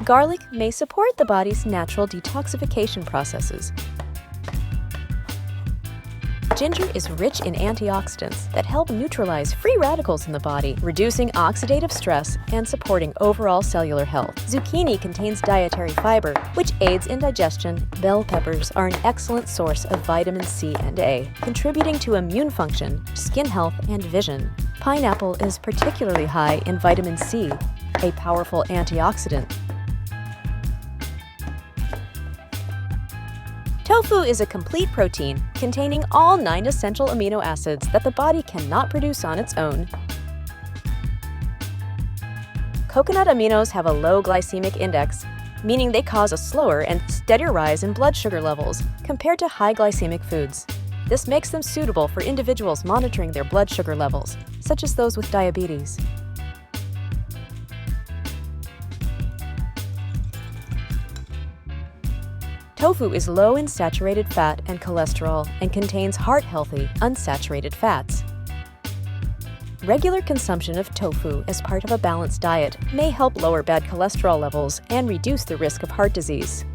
Garlic may support the body's natural detoxification processes. Ginger is rich in antioxidants that help neutralize free radicals in the body, reducing oxidative stress and supporting overall cellular health. Zucchini contains dietary fiber, which aids in digestion. Bell peppers are an excellent source of vitamin C and A, contributing to immune function, skin health, and vision. Pineapple is particularly high in vitamin C, a powerful antioxidant. Tofu is a complete protein containing all 9 essential amino acids that the body cannot produce on its own. Coconut aminos have a low glycemic index, meaning they cause a slower and steadier rise in blood sugar levels compared to high glycemic foods. This makes them suitable for individuals monitoring their blood sugar levels, such as those with diabetes. Tofu is low in saturated fat and cholesterol and contains heart-healthy, unsaturated fats. Regular consumption of tofu as part of a balanced diet may help lower bad cholesterol levels and reduce the risk of heart disease.